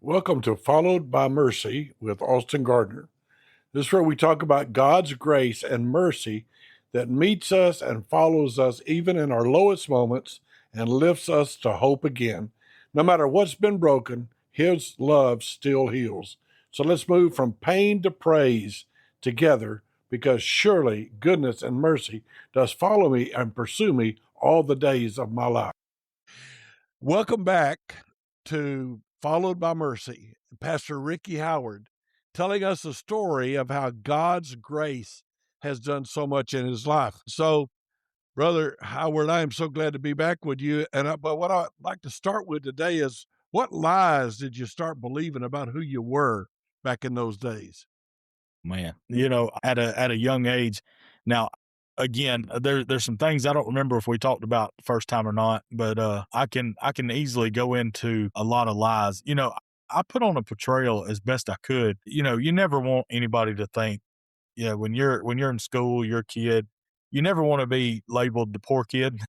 Welcome to Followed by Mercy with Austin Gardner. This is where we talk about God's grace and mercy that meets us and follows us even in our lowest moments and lifts us to hope again. No matter what's been broken, His love still heals. So let's move from pain to praise together, because surely goodness and mercy does follow me and pursue me all the days of my life. Welcome back to Followed by Mercy. Pastor Ricky Howard telling us a story of how God's grace has done so much in his life. So, Brother Howard, I am so glad to be back with you. But what I'd like to start with today is, what lies did you start believing about who you were back in those days? Man, at a young age. Now, again, there's some things I don't remember if we talked about the first time or not, but I can easily go into a lot of lies. I put on a portrayal as best I could. You never want anybody to think, when you're in school, you're a kid, you never want to be labeled the poor kid,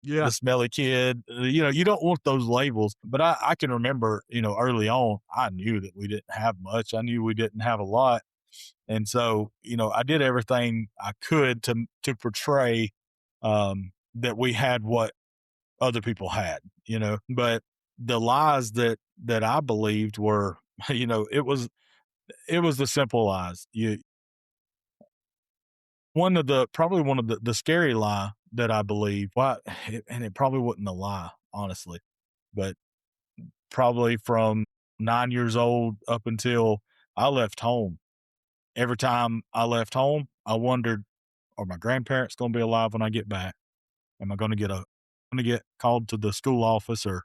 Yeah. the smelly kid. You don't want those labels. But I can remember, early on, I knew that we didn't have much. I knew we didn't have a lot. And so, I did everything I could to portray that we had what other people had, but the lies that I believed were, it was the simple lies. Probably one of the scary lie that I believe, and it probably wasn't a lie, honestly, but probably from 9 years old up until I left home. Every time I left home, I wondered, are my grandparents going to be alive when I get back? Am I going to get called to the school office, or,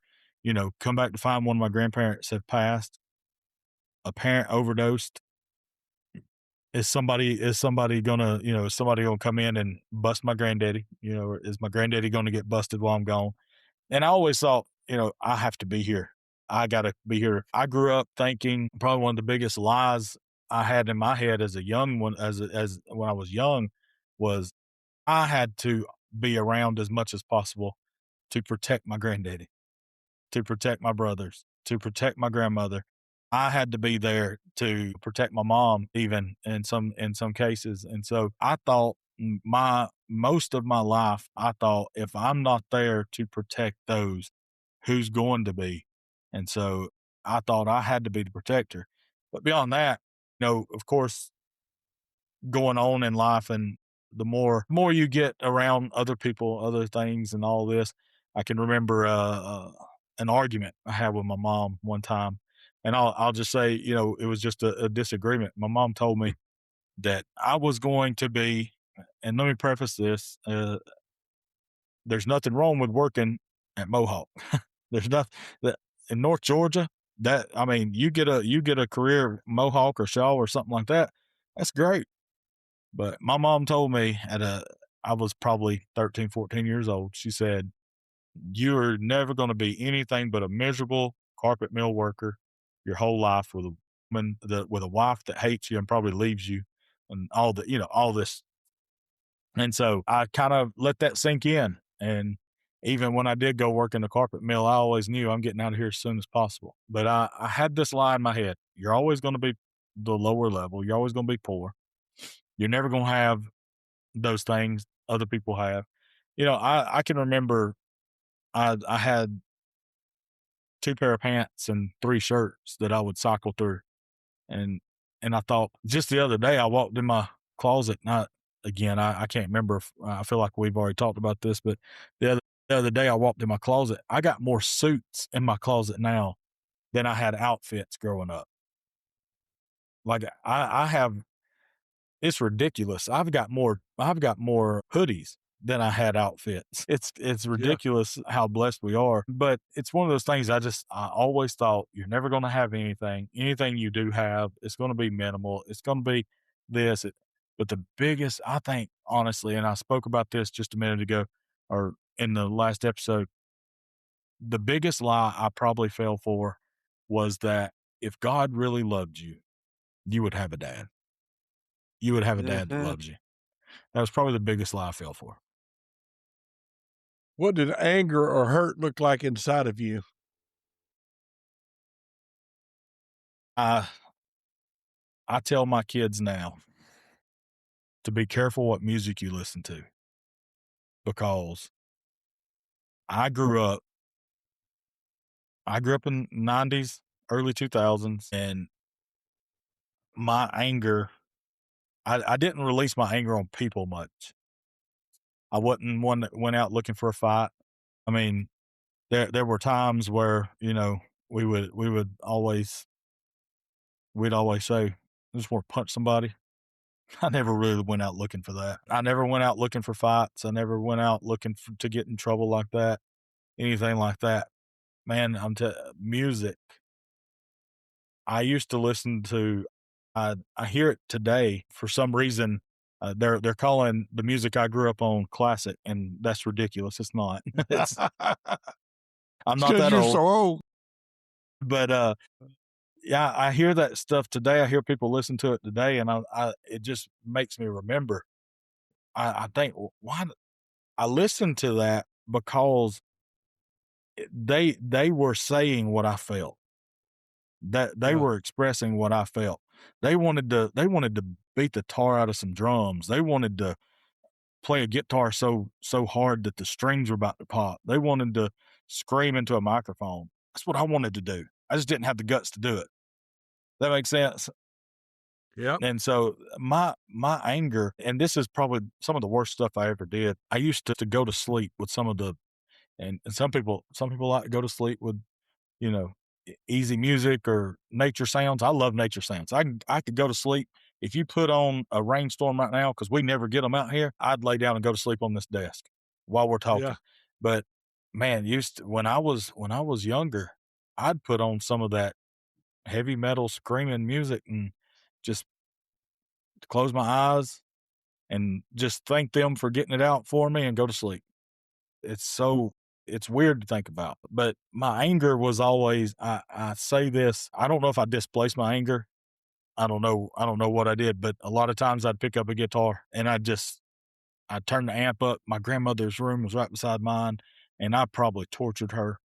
come back to find one of my grandparents have passed, a parent overdosed? Is somebody gonna come in and bust my granddaddy? Or is my granddaddy going to get busted while I'm gone? And I always thought, I have to be here. I got to be here. I grew up thinking probably one of the biggest lies I had in my head as a young one, as when I was young, was I had to be around as much as possible to protect my granddaddy, to protect my brothers, to protect my grandmother. I had to be there to protect my mom, even in some cases. And so I thought, my most of my life, I thought, if I'm not there to protect those, who's going to be? And so I thought I had to be the protector. But beyond that, of course, going on in life, and the more you get around other people, other things, and all this. I can remember an argument I had with my mom one time, and I'll just say, it was just a disagreement. My mom told me that I was going to be, and let me preface this: there's nothing wrong with working at Mohawk. There's nothing that in North Georgia, that I mean, you get a career at Mohawk or Shaw or something like that. That's great. But my mom told me I was probably 13, 14 years old. She said, you're never going to be anything but a miserable carpet mill worker your whole life, with a woman, with a wife that hates you and probably leaves you, and all this. And so I kind of let that sink in. And even when I did go work in the carpet mill, I always knew I'm getting out of here as soon as possible. But I had this lie in my head. You're always going to be the lower level. You're always going to be poor. You're never going to have those things other people have. I can remember I had two pair of pants and three shirts that I would cycle through. And I thought, just the other day, I walked in my closet. Not again, I can't remember if, I feel like we've already talked about this, but the other day I walked in my closet. I got more suits in my closet now than I had outfits growing up. Like I have, it's ridiculous. I've got more hoodies than I had outfits. It's Yeah. ridiculous how blessed we are. But it's one of those things I always thought, you're never going to have anything. Anything you do have, it's going to be minimal. It's going to be this. But the biggest, I think, honestly, and I spoke about this just a minute ago, or in the last episode, the biggest lie I probably fell for was that if God really loved you, you would have a dad. You would have a dad that Mhm. loves you. That was probably the biggest lie I fell for. What did anger or hurt look like inside of you? I I tell my kids now to be careful what music you listen to because I grew up I grew up in '90s, early 2000s, and my anger I didn't release my anger on people much. I wasn't one that went out looking for a fight. I mean, there were times where, we would always we'd always say, "I just wanna punch somebody." I never really went out looking for that. I never went out looking for fights. I never went out looking to get in trouble like that, anything like that. Man, music. I used to listen to. I hear it today for some reason. They're calling the music I grew up on classic, and that's ridiculous. It's not. It's I'm It's not because that you're old, so old. but yeah, I hear that stuff today. I hear people listen to it today, and I it just makes me remember. I think, why I listened to that because they were saying what I felt. That they Yeah. were expressing what I felt. They wanted to beat the tar out of some drums. They wanted to play a guitar so hard that the strings were about to pop. They wanted to scream into a microphone. That's what I wanted to do. I just didn't have the guts to do it. That makes sense. Yep. And so my anger, and this is probably some of the worst stuff I ever did. I used to go to sleep with some of the and some people like to go to sleep with, you know, easy music or nature sounds. I love nature sounds. I could go to sleep if you put on a rainstorm right now because we never get them out here. I'd lay down and go to sleep on this desk while we're Yeah. talking. But man, when I was younger, I'd put on some of that heavy metal screaming music and just close my eyes and just thank them for getting it out for me and go to sleep. It's so it's weird to think about, but my anger was always I say this, I don't know if I displaced my anger. I don't know what I did, but a lot of times I'd pick up a guitar and I'd turn the amp up. My grandmother's room was right beside mine, and I probably tortured her,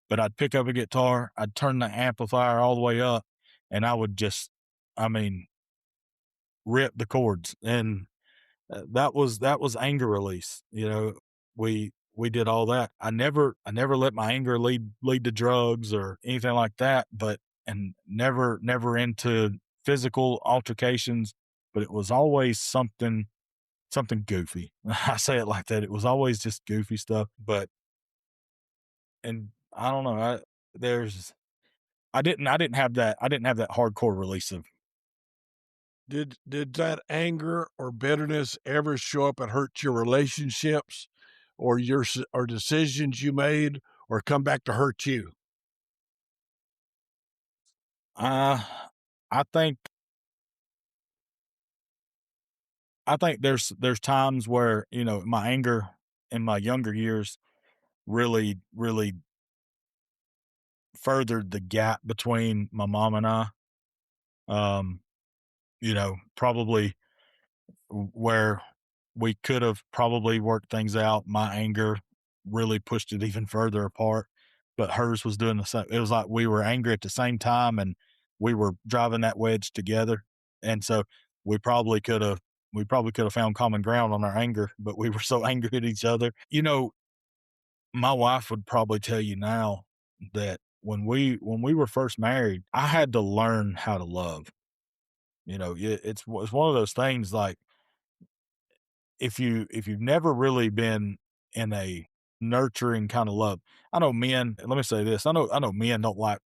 but I'd pick up a guitar, I'd turn the amplifier all the way up, and I would just I mean, rip the chords, and that was anger release. We did all that. I never let my anger lead to drugs or anything like that, but and never into physical altercations, but it was always something goofy. I say it like that. It was always just goofy stuff, but and I don't know, there's I didn't have that hardcore release of. Did that anger or bitterness ever show up and hurt your relationships or or decisions you made or come back to hurt you? uh I think I think there's times where, my anger in my younger years really furthered the gap between my mom and I. Um, probably where we could have probably worked things out. My anger really pushed it even further apart, but hers was doing the same. It was like we were angry at the same time and we were driving that wedge together. And so we probably could have we probably could have found common ground on our anger, but we were so angry at each other. My wife would probably tell you now that when we were first married, I had to learn how to love. It's one of those things like if you've never really been in a nurturing kind of love. I know men, let me say this. I know men don't like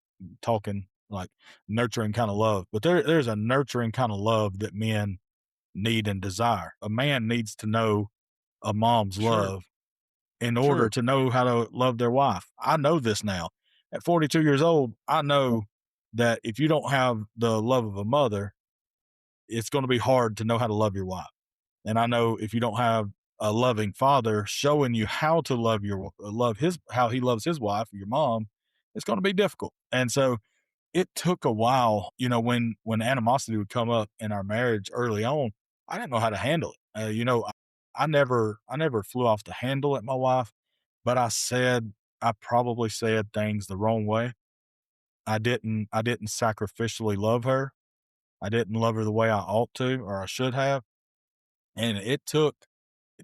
talking like nurturing kind of love, but there's a nurturing kind of love that men need and desire. A man needs to know a mom's Sure. love in order True. to know how to love their wife. I know this now. At 42 years old, I know that if you don't have the love of a mother, it's going to be hard to know how to love your wife. And I know if you don't have a loving father showing you how to love his how he loves his wife, your mom, it's going to be difficult. And so it took a while, when animosity would come up in our marriage early on, I didn't know how to handle it. I never flew off the handle at my wife, but I probably said things the wrong way. I didn't sacrificially love her. I didn't love her the way I ought to or I should have. And it took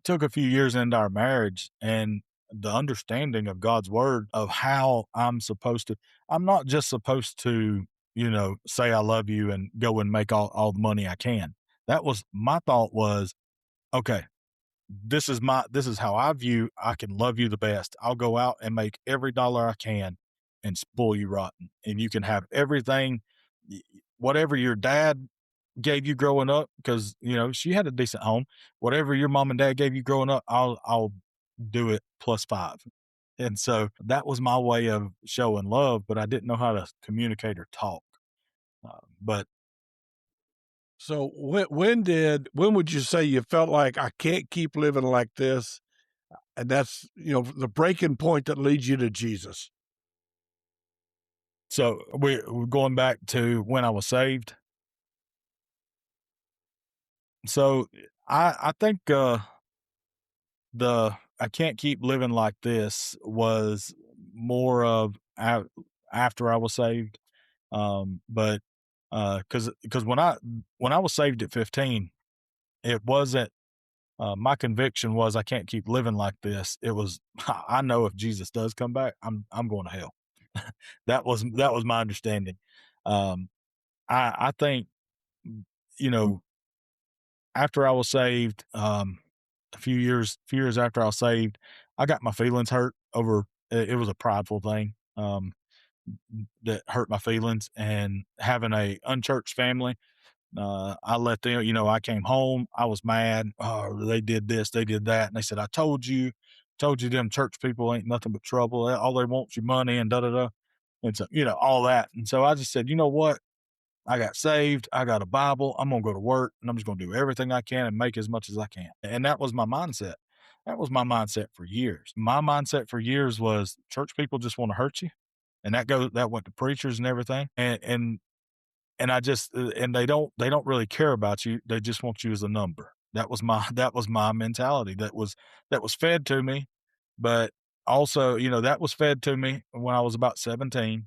a few years into our marriage and the understanding of God's word of how I'm not just supposed to, say I love you and go and make all the money I can. That was my thought was, okay, this is how I view I can love you the best. I'll go out and make every dollar I can and spoil you rotten. And you can have everything, whatever your dad gave you growing up, because she had a decent home. Whatever your mom and dad gave you growing up, I'll do it plus five. And so that was my way of showing love, but I didn't know how to communicate or talk. But So when would you say you felt like I can't keep living like this? And that's, the breaking point that leads you to Jesus. so we're going back to when I was saved. So I think the I can't keep living like this was more of after I was saved. But because when I was saved at 15, it wasn't. My conviction was I can't keep living like this. It was I know if Jesus does come back, I'm going to hell. That was my understanding. Um, I think you know after I was saved, a few years after I was saved, I got my feelings hurt over it was a prideful thing. That hurt my feelings and having a unchurched family. I let them, I came home, I was mad. Oh, they did this, they did that. And they said, I told you them church people ain't nothing but trouble. All they want's your money and da da da. And so, all that. And so I just said, you know what? I got saved. I got a Bible. I'm going to go to work and I'm just going to do everything I can and make as much as I can. And that was my mindset. That was my mindset for years. My mindset for years was church people just want to hurt you. And that went to preachers and everything. And I just and they don't really care about you. They just want you as a number. That was my mentality. That was fed to me, but also, that was fed to me when I was about 17.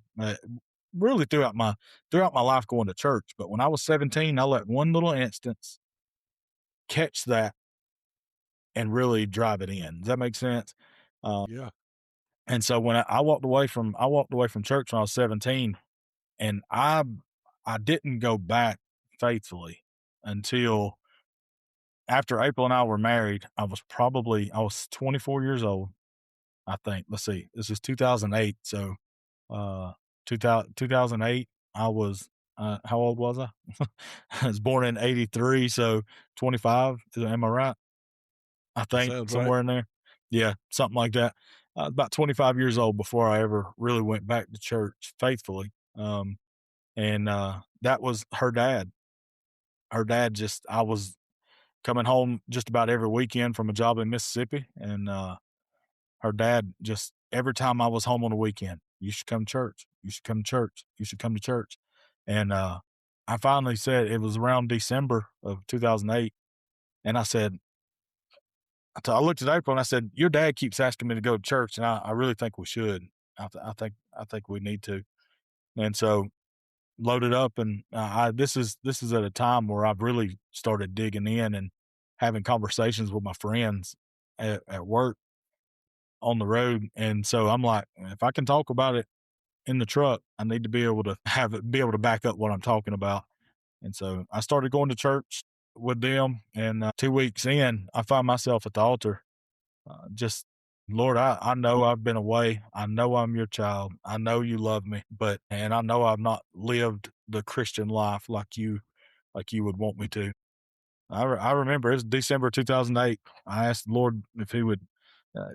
Really throughout my life going to church, but when I was 17, I let one little instance catch that and really drive it in. Does that make sense? Um, Yeah. and so when I walked away from church when I was 17, and I didn't go back faithfully until after April and I were married. I was 24 years old, I think. Let's see, this is 2008. So, 2008, I was, how old was I? I was born in 83. So 25. Am I right? I That think sounds right. somewhere in there. Yeah, something like that. About 25 years old before I ever really went back to church faithfully. And that was her dad. Her dad just I was coming home just about every weekend from a job in Mississippi, and her dad just every time I was home on the weekend, "You should come to church. You should come to church. You should come to church." And I finally said it was around December of 2008, and I looked at April and I said, "Your dad keeps asking me to go to church, and I really think we should. I think we need to." And so loaded up, and this is at a time where I've really started digging in and having conversations with my friends at work on the road. And so I'm like, if I can talk about it in the truck, I need to be able to back up what I'm talking about. And so I started going to church with them, and 2 weeks in, I find myself at the altar, just Lord, I know I've been away. I know I'm your child. I know you love me, and I know I've not lived the Christian life like you would want me to. I remember it's December 2008. I asked the Lord if He would, uh,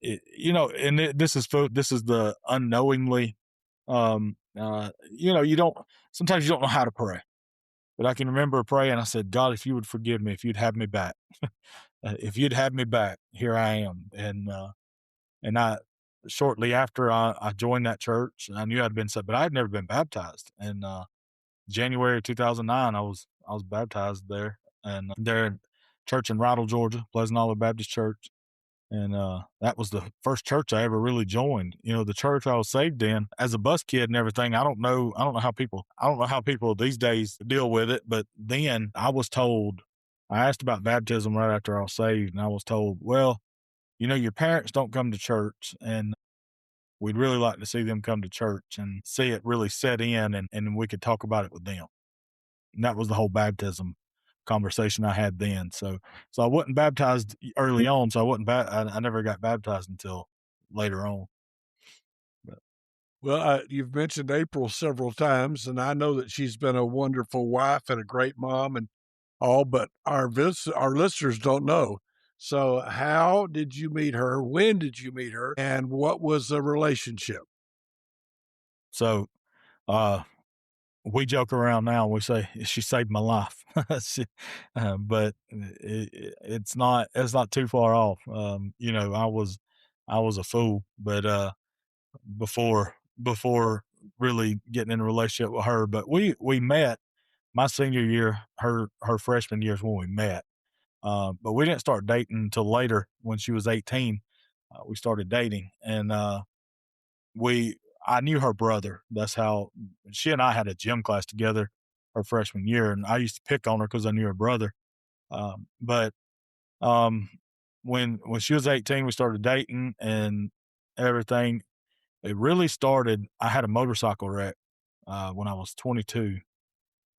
and this is the unknowingly, you don't sometimes you don't know how to pray, but I can remember praying. I said, God, if you would forgive me, if you'd have me back, if you'd have me back, here I am. And I shortly after I joined that church, I knew I'd been saved, but I had never been baptized. And January of 2009, I was baptized there, and there in church in Rydell, Georgia, Pleasant Olive Baptist Church. And that was the first church I ever really joined. You know, the church I was saved in as a bus kid and everything. I don't know how people these days deal with it, but then I was told, I asked about baptism right after I was saved, and I was told, well, you know, your parents don't come to church, and we'd really like to see them come to church and see it really set in, and we could talk about it with them. And that was the whole baptism conversation I had then. So I wasn't baptized early on. So I never got baptized until later on. But Well, you've mentioned April several times, and I know that she's been a wonderful wife and a great mom and all, but our listeners don't know. So, how did you meet her? When did you meet her? And what was the relationship? so uh, we joke around now. We say she saved my life, but it's not too far off. You know, I was a fool, but before really getting in a relationship with her. But we met my senior year, her freshman year is when we met. But we didn't start dating until later when she was 18. We started dating, and we I knew her brother. That's how she and I had a gym class together her freshman year, and I used to pick on her because I knew her brother. But um, when she was 18, we started dating and everything. It really started. I had a motorcycle wreck when I was 22,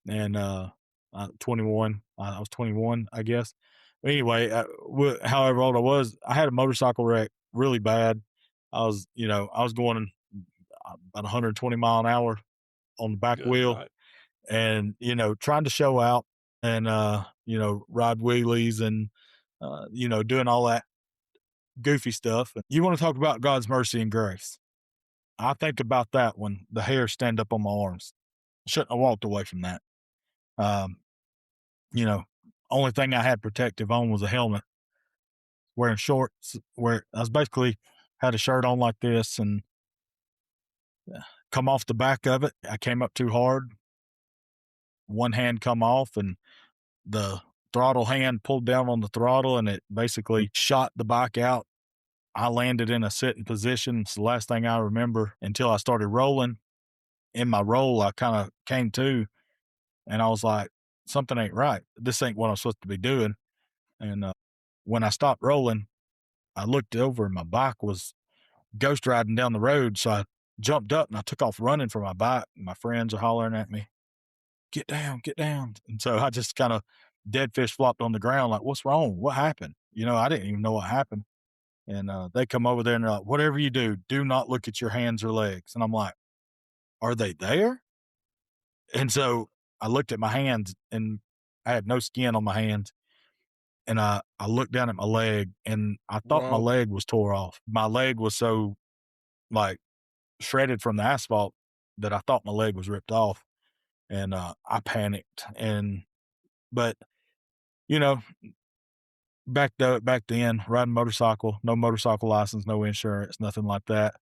and 21. I was 21, I guess. But anyway, however old I was, I had a motorcycle wreck really bad. I was going about 120 mile an hour on the back Good wheel, night. and trying to show out and ride wheelies and doing all that goofy stuff. You want to talk about God's mercy and grace? I think about that when the hairs stand up on my arms. Shouldn't have walked away from that. Um, you know, only thing I had protective on was a helmet, wearing shorts, where I was basically had a shirt on like this and come off the back of it. I came up too hard. One hand come off and the throttle hand pulled down on the throttle and it basically shot the bike out. I landed in a sitting position. It's the last thing I remember until I started rolling. In my roll, I kind of came to and I was like, something ain't right. This ain't what I'm supposed to be doing. And when I stopped rolling, I looked over and my bike was ghost riding down the road. So I jumped up and I took off running for my bike. My friends are hollering at me, get down, get down. And so I just kind of dead fish flopped on the ground, like, what's wrong? What happened? I didn't even know what happened. And they come over there and they're like, whatever you do not look at your hands or legs. And I'm like, are they there? And so I looked at my hands and I had no skin on my hands. And I looked down at my leg and I thought my Wow. leg was tore off. My leg was so like shredded from the asphalt that I thought my leg was ripped off. And I panicked. But, you know, back then, riding motorcycle, no motorcycle license, no insurance, nothing like that.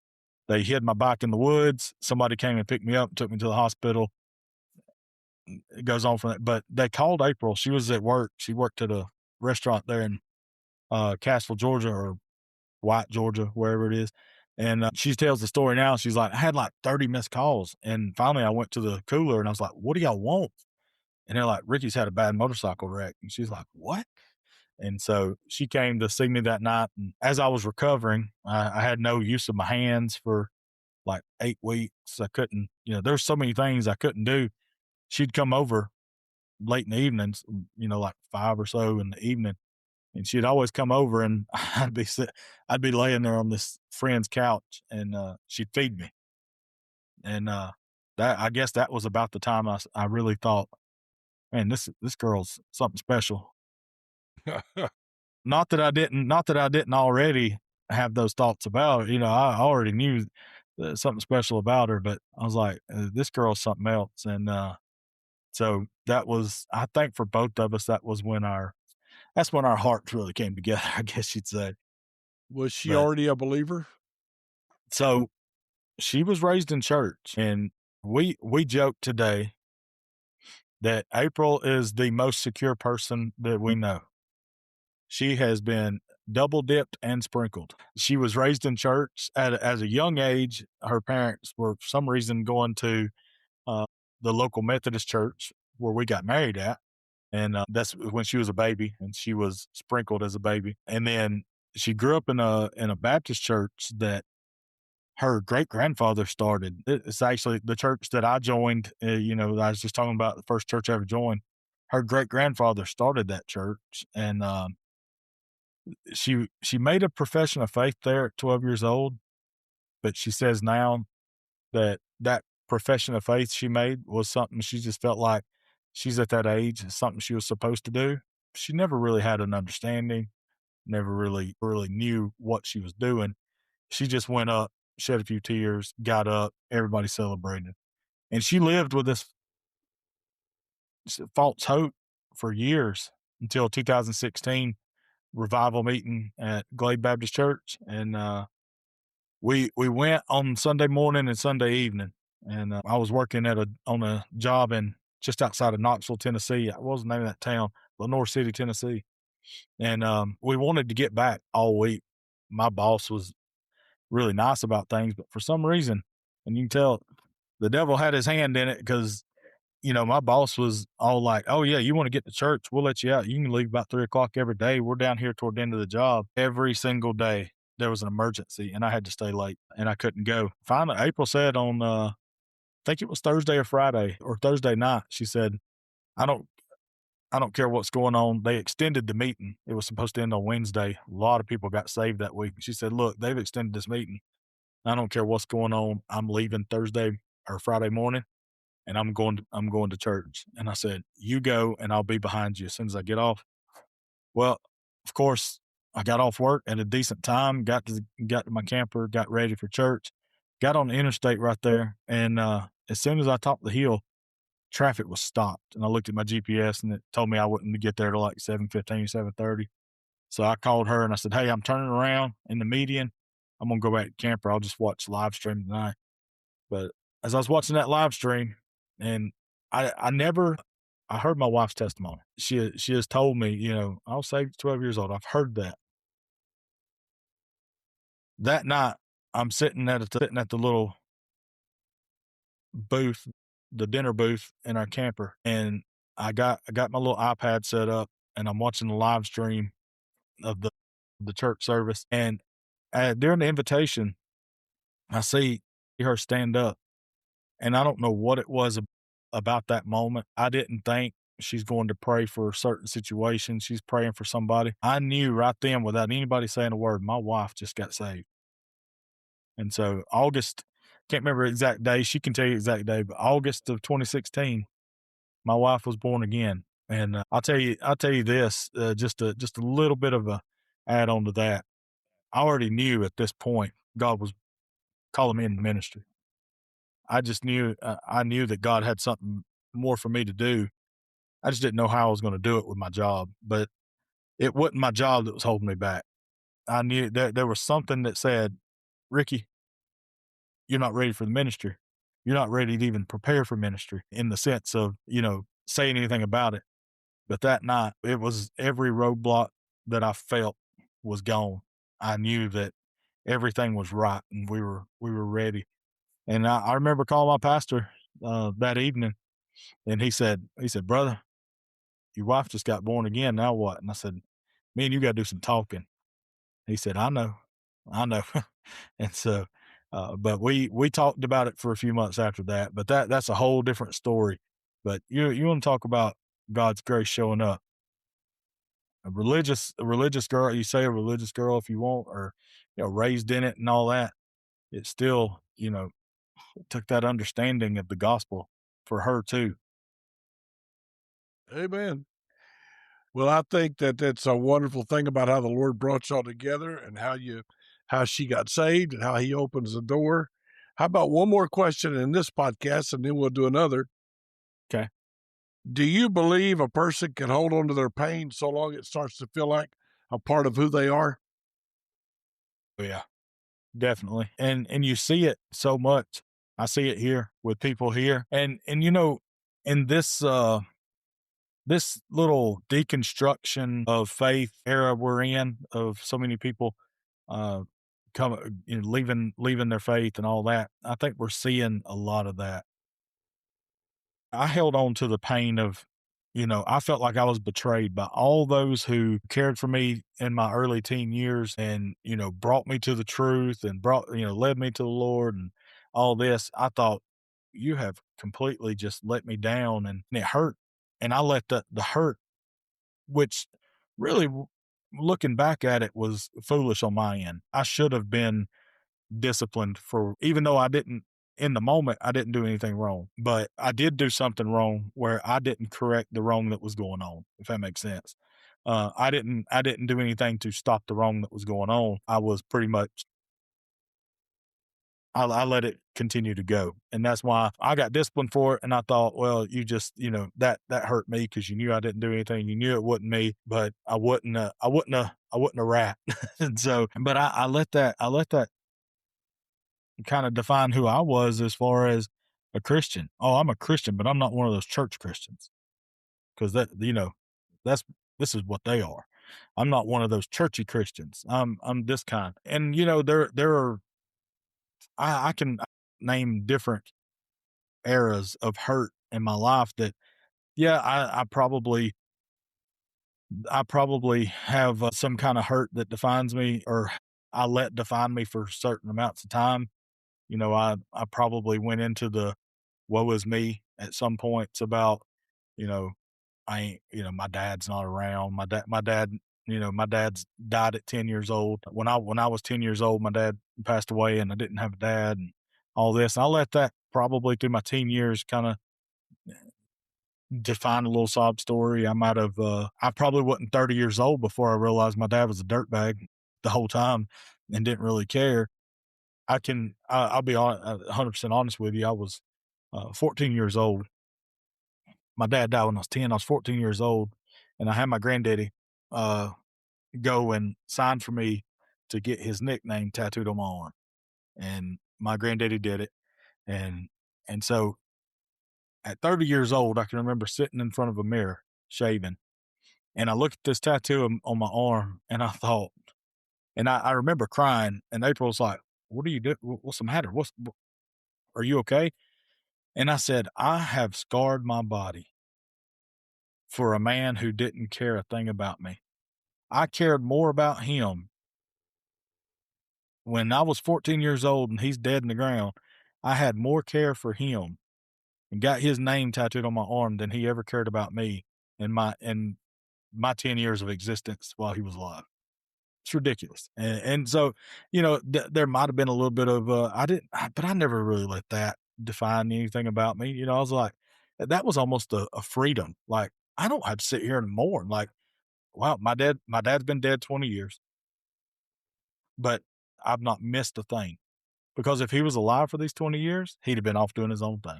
They hid my bike in the woods. Somebody came and picked me up, took me to the hospital. It goes on from that. But they called April. She was at work. She worked at a restaurant there in Cassville, Georgia, or White, Georgia, wherever it is. And she tells the story now. She's like, I had like 30 missed calls. And finally, I went to the cooler and I was like, what do y'all want? And they're like, Ricky's had a bad motorcycle wreck. And she's like, what? And so she came to see me that night. And as I was recovering, I had no use of my hands for like 8 weeks. I couldn't, there's so many things I couldn't do. She'd come over late in the evenings, like 5 or so in the evening. And she'd always come over and I'd be laying there on this friend's couch and she'd feed me. And I guess that was about the time I really thought, man, this girl's something special. Not that I didn't already have those thoughts about her. I already knew something special about her, but I was like, this girl's something else. And so that was, I think for both of us, that's when our hearts really came together, I guess you'd say. Was she But already a believer? so she was raised in church, and we joke today that April is the most secure person that we know. She has been double dipped and sprinkled. She was raised in church as a young age. Her parents were, for some reason, going to uh, the local Methodist church where we got married at. And that's when she was a baby, and she was sprinkled as a baby. And then she grew up in a Baptist church that her great grandfather started. It's actually the church that I joined. I was just talking about the first church I ever joined. Her great grandfather started that church, and she made a profession of faith there at 12 years old. But she says now that profession of faith she made was something she just felt like she's at that age, something she was supposed to do. She never really had an understanding, never really knew what she was doing. She just went up, shed a few tears, got up, everybody celebrated. And she lived with this false hope for years until 2016 revival meeting at Glade Baptist Church. And we went on Sunday morning and Sunday evening. And I was working on a job in just outside of Knoxville, Tennessee. What was the name of that town? Lenore City, Tennessee. And we wanted to get back all week. My boss was really nice about things, but for some reason, and you can tell the devil had his hand in it because, my boss was all like, "Oh yeah, you want to get to church? We'll let you out. You can leave about 3 o'clock every day. We're down here toward the end of the job." Every single day there was an emergency and I had to stay late and I couldn't go. Finally, April said on, I think it was Thursday or Friday or Thursday night, she said, "I don't I don't care what's going on." They extended the meeting. It was supposed to end on Wednesday. A lot of people got saved that week. She said, "Look, they've extended this meeting. I don't care what's going on. I'm leaving Thursday or Friday morning and I'm going to church." And I said, "You go and I'll be behind you as soon as I get off." Well, of course, I got off work at a decent time, got to my camper, got ready for church, got on the interstate right there, and as soon as I topped the hill, traffic was stopped. And I looked at my GPS and it told me I wouldn't get there till like 7:15, 7:30. So I called her and I said, "Hey, I'm turning around in the median. I'm gonna go back to camper. I'll just watch live stream tonight." But as I was watching that live stream, and I never I heard my wife's testimony. She has told me, I was saved at 12 years old. I've heard that. That night, I'm sitting at the little booth, the dinner booth in our camper, and I got my little iPad set up, and I'm watching the live stream of the church service. And during the invitation, I see her stand up. And I don't know what it was about that moment. I didn't think she's going to pray for a certain situation. She's praying for somebody. I knew right then, without anybody saying a word, my wife just got saved. And so August, can't remember the exact day. She can tell you the exact day, but August of 2016, my wife was born again. And I'll tell you this, just a little bit of a add on to that. I already knew at this point God was calling me into ministry. I knew that God had something more for me to do. I just didn't know how I was going to do it with my job, but it wasn't my job that was holding me back. I knew that there was something that said, "Ricky, you're not ready for the ministry. You're not ready to even prepare for ministry in the sense of, saying anything about it." But that night, it was every roadblock that I felt was gone. I knew that everything was right and we were ready. And I remember calling my pastor that evening. And he said, "Brother, your wife just got born again. Now what?" And I said, "Me and you got to do some talking." He said, I know." And so, but we talked about it for a few months after that, but that's a whole different story. But you want to talk about God's grace showing up. A religious girl, you say a religious girl if you want, or, raised in it and all that. It still, took that understanding of the gospel for her too. Amen. Well, I think that that's a wonderful thing about how the Lord brought y'all together and how she got saved and how he opens the door. How about one more question in this podcast and then we'll do another. Okay. Do you believe a person can hold on to their pain so long it starts to feel like a part of who they are? Oh, yeah. Definitely. And you see it so much. I see it here with people here. And in this this little deconstruction of faith era we're in, of so many people uh leaving their faith and all that. I think we're seeing a lot of that. I held on to the pain of, I felt like I was betrayed by all those who cared for me in my early teen years and, brought me to the truth and led me to the Lord and all this. I thought, you have completely just let me down, and it hurt. And I let the hurt, which really, looking back at it, was foolish on my end. I should have been disciplined for, even though I didn't, in the moment, I didn't do anything wrong, but I did do something wrong where I didn't correct the wrong that was going on, if that makes sense. I didn't do anything to stop the wrong that was going on. I was pretty much, I let it continue to go. And that's why I got disciplined for it. And I thought, well, you just, that hurt me because you knew I didn't do anything. You knew it wasn't me, but I wouldn't have rat. And so, but I let that kind of define who I was as far as a Christian. Oh, I'm a Christian, but I'm not one of those church Christians, because that's this is what they are. I'm not one of those churchy Christians. I'm this kind. And there are, I can name different eras of hurt in my life that, yeah, I probably have some kind of hurt that defines me, or I let define me for certain amounts of time. I probably went into the woe is me at some points about, you know, I ain't, my dad's not around. My dad's died at 10 years old. When I was 10 years old, my dad passed away and I didn't have a dad and all this. And I let that probably through my teen years kind of define a little sob story. I probably wasn't 30 years old before I realized my dad was a dirtbag the whole time and didn't really care. I'll be 100% honest with you. I was 14 years old. My dad died when I was 10. I was 14 years old, and I had my granddaddy uh, go and sign for me to get his nickname tattooed on my arm. And my granddaddy did it. And and so at 30 years old, I can remember sitting in front of a mirror shaving, and I looked at this tattoo on my arm, and I thought, and I remember crying. And April was like, "What are you doing? What's the matter? Are you okay?" And I said, "I have scarred my body for a man who didn't care a thing about me. I cared more about him when I was 14 years old and he's dead in the ground. I had more care for him and got his name tattooed on my arm than he ever cared about me in my 10 years of existence while he was alive." It's ridiculous. And so, there might have been a little bit of, but I never really let that define anything about me. I was like, that was almost a freedom. Like, I don't have to sit here and mourn. Like, wow, my dad's been dead 20 years, but I've not missed a thing, because if he was alive for these 20 years, he'd have been off doing his own thing.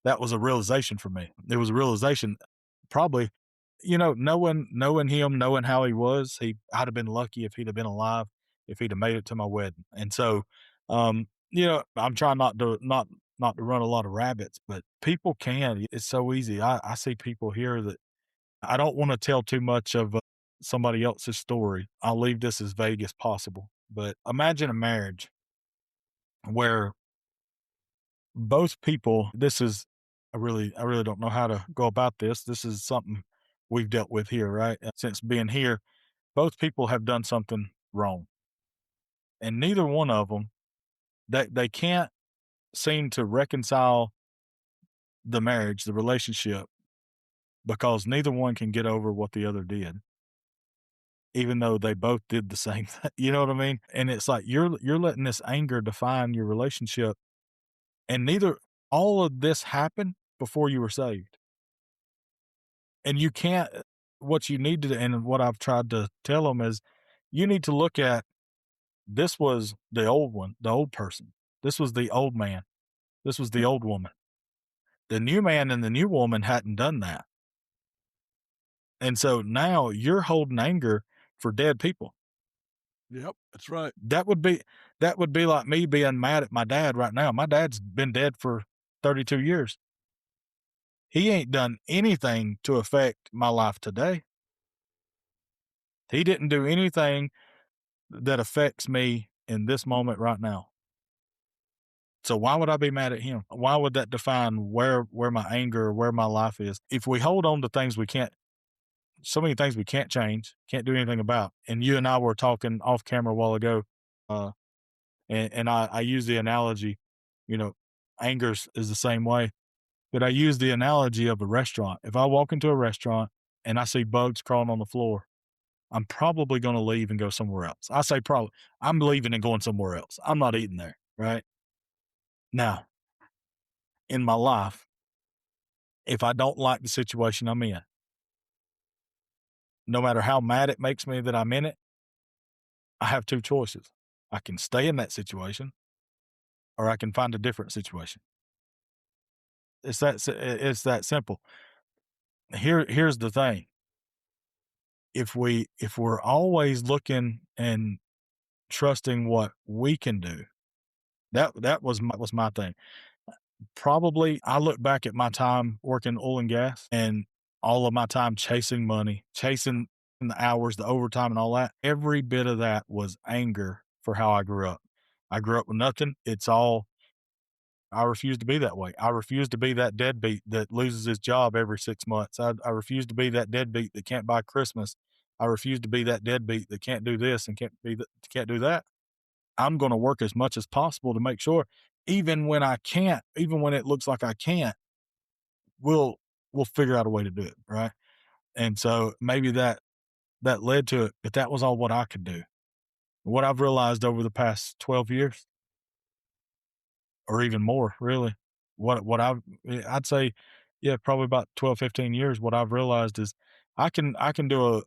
That was a realization for me. It was a realization, probably, knowing him, knowing how he was, I'd have been lucky if he'd have been alive, if he'd have made it to my wedding. And so, I'm trying not to run a lot of rabbits, but people can. It's so easy. I see people here that I don't want to tell too much of somebody else's story. I'll leave this as vague as possible. But imagine a marriage where both people, I really don't know how to go about this. This is something we've dealt with here, right? Since being here, both people have done something wrong, and neither one of them, they can't seem to reconcile the marriage, the relationship, because neither one can get over what the other did, even though they both did the same thing. You know what I mean? And it's like you're letting this anger define your relationship, and neither all of this happened before you were saved. And you can't, what you need to, and what I've tried to tell them is, you need to look at, this was the old one, the old person. This was the old man. This was the old woman. The new man and the new woman hadn't done that. And so now you're holding anger for dead people. Yep, that's right. That would be like me being mad at my dad right now. My dad's been dead for 32 years. He ain't done anything to affect my life today. He didn't do anything that affects me in this moment right now. So why would I be mad at him? Why would that define where my anger or where my life is? If we hold on to things we can't, so many things we can't change, can't do anything about. And you and I were talking off camera a while ago, uh, and I use the analogy, you know, anger is the same way. But I use the analogy of a restaurant. If I walk into a restaurant and I see bugs crawling on the floor, I'm probably going to leave and go somewhere else. I say probably. I'm leaving and going somewhere else. I'm not eating there, right? Now, in my life, if I don't like the situation I'm in, no matter how mad it makes me that I'm in it, I have two choices. I can stay in that situation or I can find a different situation. It's that simple. Here's the thing. If we're always looking and trusting what we can do, that was my thing. Probably I look back at my time working oil and gas and all of my time chasing money, chasing the hours, the overtime and all that. Every bit of that was anger for how I grew up. I grew up with nothing. I refuse to be that way. I refuse to be that deadbeat that loses his job every 6 months. I refuse to be that deadbeat that can't buy Christmas. I refuse to be that deadbeat that can't do this and can't do that. I'm going to work as much as possible to make sure, even when I can't, even when it looks like I can't, we'll figure out a way to do it, right? And so maybe that led to it, but that was all what I could do. What I've realized over the past 12 years, or even more, really, I'd say, yeah, probably about 12, 15 years. What I've realized is I can do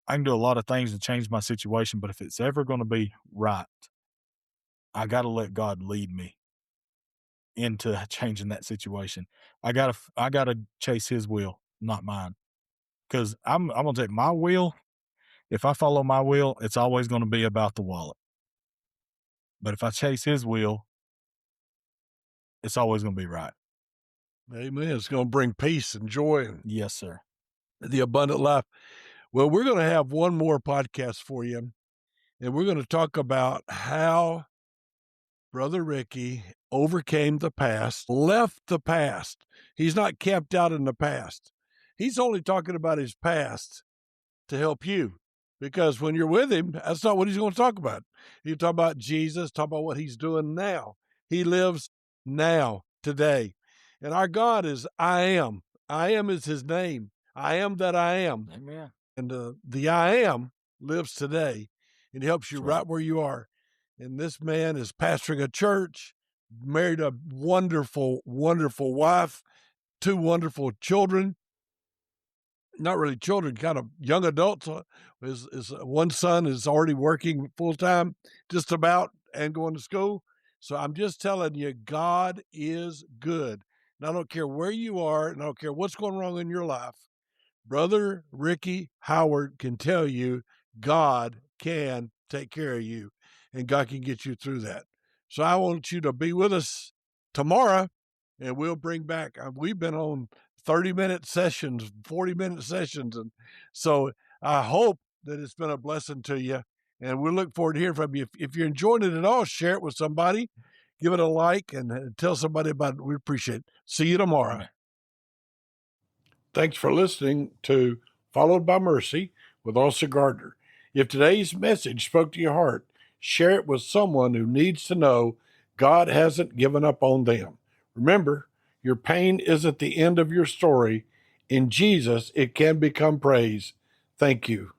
a lot of things to change my situation, but if it's ever going to be right, I got to let God lead me into changing that situation. I gotta chase his will, not mine. Because I'm gonna take my will. If I follow my will, it's always gonna be about the wallet. But if I chase his will, it's always gonna be right. Amen. It's going to bring peace and joy and Yes, sir. the abundant life. Well, we're going to have one more podcast for you, and we're going to talk about how Brother Ricky overcame the past, left the past. He's not camped out in the past. He's only talking about his past to help you, because when you're with him, that's not what he's going to talk about. He'll talk about Jesus, talk about what he's doing now. He lives now, today. And our God is I am. I am is his name. I am that I am. Amen. And the I am lives today and helps you That's right. right where you are. And this man is pastoring a church, married a wonderful, wonderful wife, two wonderful children. Not really children, kind of young adults. His one son is already working full time, just about, and going to school. So I'm just telling you, God is good. And I don't care where you are, and I don't care what's going wrong in your life. Brother Ricky Howard can tell you God can take care of you, and God can get you through that. So I want you to be with us tomorrow, and we'll bring back, we've been on 30-minute sessions, 40-minute sessions. And so I hope that it's been a blessing to you. And we look forward to hearing from you. If you're enjoying it at all, share it with somebody, give it a like, and tell somebody about it. We appreciate it. See you tomorrow. Amen. Thanks for listening to Followed by Mercy with Austin Gardner. If today's message spoke to your heart, share it with someone who needs to know God hasn't given up on them. Remember, your pain isn't the end of your story. In Jesus, it can become praise. Thank you.